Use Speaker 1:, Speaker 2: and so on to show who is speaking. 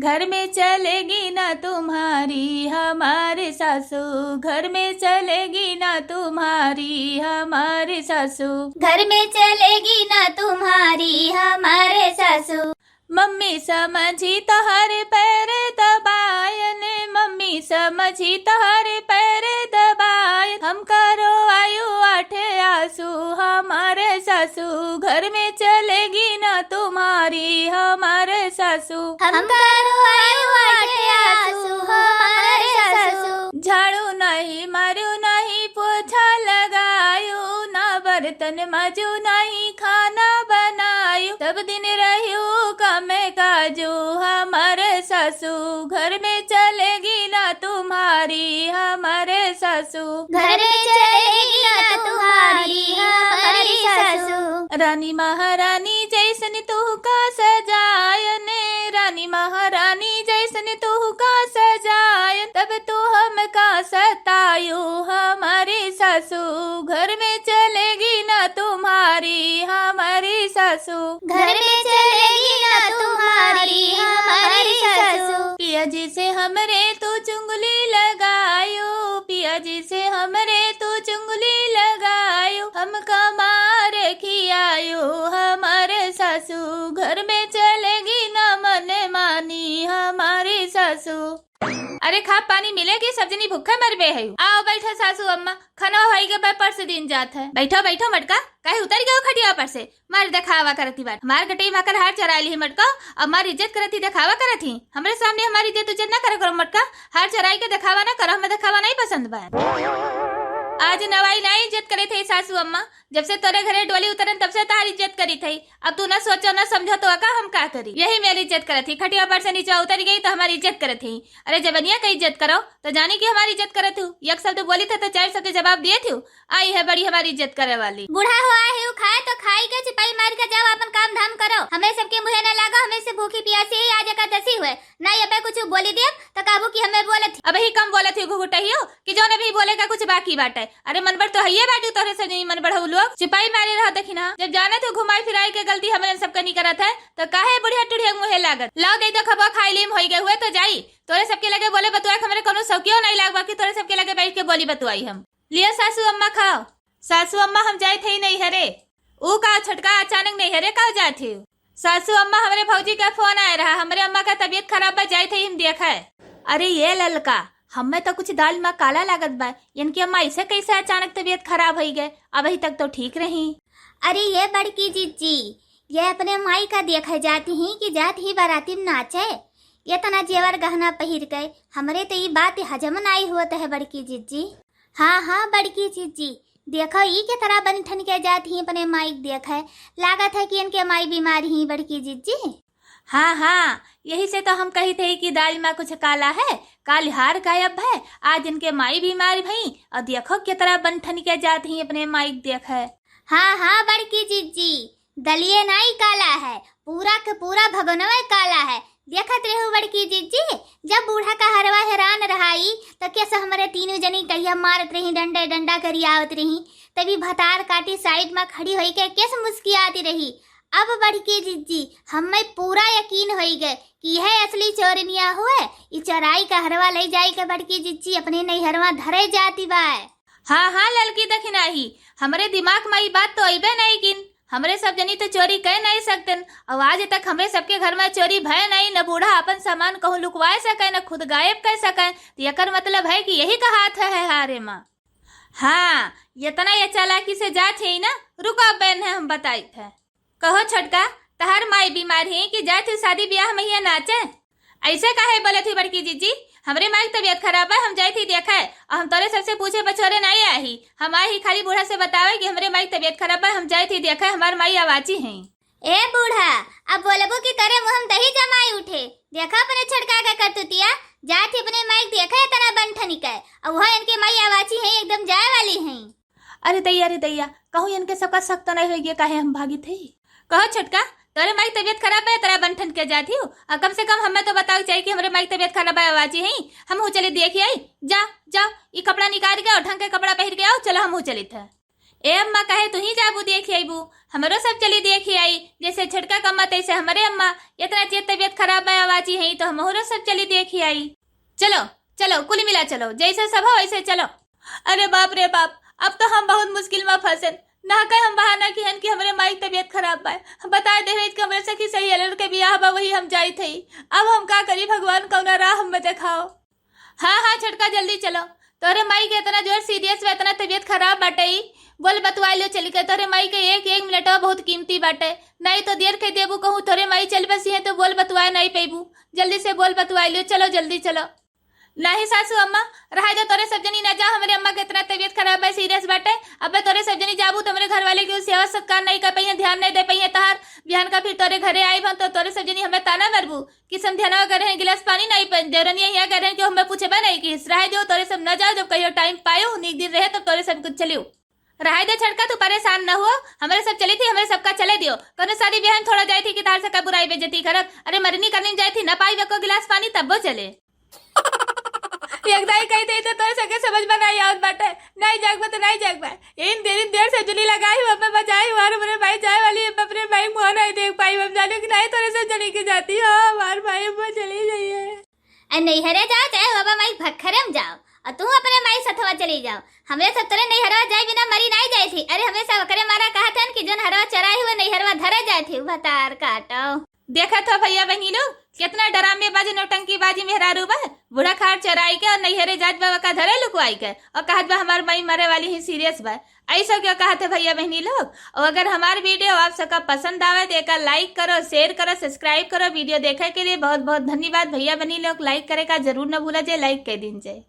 Speaker 1: घर में चलेगी ना तुम्हारी हमारी सासू, घर में चलेगी ना तुम्हारी हमारी सासू,
Speaker 2: घर में चलेगी ना तुम्हारी हमारे सासू।
Speaker 1: मम्मी समझी तोहरे पैर दबायन, मम्मी समझी तोहरे पैर दबायन, हम करो आयु आठे आंसू हमारे सासू, घर में चलेगी ना तुम्हारी हमारे सासू,
Speaker 2: हम करो आयु आठे आंसू हमारे सासू।
Speaker 1: झाड़ू नहीं मारू नहीं पोछा लगायू, ना बर्तन माजू नहीं खाना बनायू, सब दिन रहू कमे काजू हमारे सासू, घर में चलेगी ना तुम्हारी हमारे सासू,
Speaker 2: घर में चलेगी ना तुम्हारी हमारी सासू।
Speaker 1: रानी महारानी जैसन तू का सजायन, रानी महारानी जैसन तू का सजायन, तब तू हम का सतायू हमारी सासू, घर में चलेगी ना तुम्हारी हमारी सासू,
Speaker 2: घर में चलेगी ना तुम्हारी हमारी सासू।
Speaker 1: पिया जी से हमरे तू चुंगली लगायो, पिया जी से हमरे तू चुंगली लगायो, हम कमारे खियायो हमारे सासू, घर में चलेगी ना मन मानी हमारी सासू। अरे खा पानी मिलेगी, सब जनी भूखे मरबे है। आओ बैठो सासू अम्मा, खाना होई के पर से दिन जात है। बैठो बैठो मटका, काहे उतर गयो खटिया पर से? मार दिखावा करती बात, मार गटई माकर हार चरा ली मटका, अब मार इज्जत करती दिखावा करती, हमरे सामने हमारी इज्जत ना करो मटका, हार चराई के दिखावा ना करो, हमें दिखावा नहीं पसंद बा। आज नवाई ना इज्जत करे थे सासू अम्मा, जब से तोरे घरे डोली उतरन तब से तार इज्जत करी थी, अब तू ना सोचो ना समझो तो का हम का करी, यही मेरी इज्जत करे थी, खटिया पर से नीचे उतर गई तो हमारी इज्जत करे थी। अरे जबनिया का इज्जत करो तो जानी कि हमारी इज्जत करे थू, एक शब्द बोली था तो 4 शब्द जवाब दिए थी, आई है बड़ी हमारी इज्जत करे वाली।
Speaker 2: बूढ़ा हुआ है खाए तो खाई के चिपाई मार के जाओ, अपन काम धाम करो, हमें सबके मुँह न लगा, हमें से भूखी प्यासी ही आज का दसी हुए ना, ये कुछ बोली दिया तो काबू की हमें बोले थी,
Speaker 1: अब ही कम बोले थे घुघुटहियो कि जो भी बोलेगा कुछ बाकी बाटे। अरे मनबर तो है बाटू तोरे से नहीं मनबर हो लोग, चिपाई मारे रहो देखी ना, जब जाने तो घुमाई फिराई के गलती हमारे सबका नहीं करत है तो काहे बुढ़िया टुढ़िया मुहे लागत, लाओ दे तो खबा खाई लीम होई गए हुए तो जाई, तोरे सबके लगे बोले बतुआ हमारे कोनो शौकियो नहीं लागबा कि तोरे सबके लगे बैठ के बोली बतुआई हम। लिया सासू अम्मा खाओ। सासू अम्मा हम जाए थे ही नहीं हरे, ऊ का छटका अचानक नहीं हरे का जाए थे। सासू अम्मा हमारे भौजी का फोन आया रहा, हमारे अम्मा का तबीयत खराब बा, जाए थे हम देखा है। अरे ये ललका हमें तो कुछ दाल में काला लागत बा, इनकी अम्मा ऐसे कैसे अचानक तबीयत खराब हो गए, अभी तक तो ठीक रही।
Speaker 2: अरे ये बड़की जीजी ये अपने माई का देखा जाती ही कि जात ही बाराती में नाचे, ये तना जेवर गहना पहिर गए, हमरे तो ये बात हजम नहीं होता है बड़की जीजी। हाँ हाँ बड़की जीजी देखो ई के तरह बन ठन के जात ही अपने माई देखा है, लागत है कि इनके माई बीमार ही बड़की जीजी।
Speaker 1: हाँ हाँ यही से तो हम कही थे कि दाल में कुछ काला है, काल हार गायब है, आज इनके माई बीमार भई और देखो किस तरह बन ठन के जात ही अपने माई देखा है।
Speaker 2: हाँ हाँ बड़की जीजी दलिए नाई काला है, पूरा के पूरा भगनवा काला है, देखत रहू बड़की जीजी, जब बूढ़ा का हरवा हैरान रहाई तो कैसे हमारे तीनों जनी कहिया मारत रही, डंडा डंडा करी आवत रही, तभी भतार काटी साइड में खड़ी होई के कैसे मुस्की आती रही। अब बड़की जीजी हमें पूरा यकीन हो गए कि यह असली चोरनिया हुए, ये चोराई का हरवा ले जाई के बड़की जीजी अपने नहीं हरवा धरे जाती बाय।
Speaker 1: हाँ हाँ ललकी दखिना ही, हमारे दिमाग में ये बात तो अबे नहीं किन, हमरे सब जनी तो चोरी कह नहीं सकते, और आज तक हमरे सबके घर में चोरी भय नहीं, न बूढ़ा अपन सामान कहूँ लुकवा सके न खुद गायब कर सके, तो यकर मतलब है कि यही का हाथ है हारे माँ। हाँ इतना ये चालाकी से जात है ना, रुका बहन है हम बताई थे। कहो छोटका तहार माई बीमार है कि जाते शादी ब्याह में ही नाचे, ऐसे काहे बोले थी बड़की जीजी, हमरे माई की तबीयत खराब है, हम जाई थी देखा है, और हम तोरे सबसे पूछे बछोरे नहीं आई, हम आई ही खाली बूढ़ा से बतावे कि हमरे माई की तबीयत खराब है, हम जाई थी देखा है, हमार माई आवाजी है।
Speaker 2: ए बूढ़ा अब बोलबो कि करे मुंह दही जमाई उठे, देखा अपने छड़का का करतुतिया, जाती अपने माई देखा है तना बंठनी का, और वह इनके माई आवाजी है एकदम जाए वाली है।
Speaker 1: अरे दैया कहूँ इनके सबका शक तो नहीं हो गया, काहे हम भागी थे। कहो छोटका तोरे माई तबीयत खराब है, तेरा बंठन के जाती हूँ, और कम से कम हमें तो बताओ चाहिए कि हमारे माई तबीयत खराब है, आवाजी है, हम चले देखिए आई, जा जाओ ये कपड़ा निकाल के और ढंग के कपड़ा पहन के आओ, चलो हम चली थे। ए अम्मा कहे तू ही जाबू देख आईबू, हमरो सब चली देख आई, जैसे छटका कम्मा तैसे हमरे अम्मा, इतना चीज तबियत खराब है आवाजी है तो हमरो सब चली देख आई। चलो चलो कुल मिला चलो, जैसे सब हो वैसे चलो। अरे बाप रे बाप, अब तो हम बहुत मुश्किल में फंसे। ना कहे हम बहाना की हन कि हमरे माई तबियत खराब बा, बता दे कि हमरे सखी सही अलर के बियाह बा वही हम जाई थी। अब हम का करी, भगवान कौना राह हम दिखाओ। हाँ हाँ छटका जल्दी चलो, तोरे माई के इतना जोर सीरियस बा, इतना तबियत खराब बाटे, बोल बतवाई लो चली के। तोरे माई के एक एक मिनट बहुत कीमती बाटे, नहीं तो देर के देबू कहूँ तोरे माई चल बसी है तो बोल बतवाए नहीं पेबू, जल्दी से बोल बतवाई लो, चलो जल्दी चलो। नहीं सासू अम्मा रहा जो तोरे सब जनी ना जा, हमारे अम्मा के इतना तबियत खराब है सीरियस बाटे। अब तोरे सब जनी जाबू तो मेरे घर वाले की सेवा सत्कार नहीं कर पाई, ध्यान नहीं दे पाई तहार बिहान का, फिर तोरे घरे आई तो तोरे सब जनी हमें ताना मरबू कि समझाना कर रहे गिलास पानी नहीं देरनिया यहाँ कर रहे कि हमें पूछे नहीं कि रहा जो तोरे सब न जाओ, जब कहियो टाइम पायो नीक दिन रहे तब तोरे सब कुछ चलियो। रहा दे छटका तू परेशान न हो, हमारे सब चली थी हमारे सबका चले दियो। कौन शादी ब्याह थोड़ा जाई थी कि तार से का बुराई बेइज्जती करब, अरे मरनी करने जाई थी न पाई को गिलास पानी तब वो चले। एकदाई कही थी तो तोरे सके समझ में नहीं आवत बाटे, नहीं जागबा तो नहीं जागबा। इन देर से जुली लगाई हूँ, अब बचाई हूँ, और मेरे भाई जाए वाली अपने भाई मुँह नहीं देख पाई, हम जाने कि नहीं तोरे से चली के जाती। हाँ हमारे भाई वो चली जाइए।
Speaker 2: नहीं हरे जाओ चाहे बाबा माई भखरम जाओ, और तू अपने माई सथवा चली जाओ। हमरे सब तोरे नहीं हरवा जाए बिना मरी नहीं जाए थी। अरे हमें सब करे मारा कहा था कि जोन हरवा चराई हुए नहीं हरवा धरे जाए थी, भतार काटो। देखा तो भैया बहनी लोग कितना डरामे बाजी नौटंकी बाजी मेहरारू बा, बूढ़ा खाट चराई के और नैहरे जात बाबा का धरे लुकवाई के और कहत बा हमार माई मरे वाली ही सीरियस बा। ऐसा क्यों कहते भैया बहनी लोग। और अगर हमार वीडियो आप सबका पसंद आवे तो एक लाइक करो, शेयर करो, सब्सक्राइब करो। वीडियो देखे के लिए बहुत बहुत धन्यवाद भैया बहनी लोग। लाइक करे का जरूर न भूला जाए, लाइक कर दीजिए।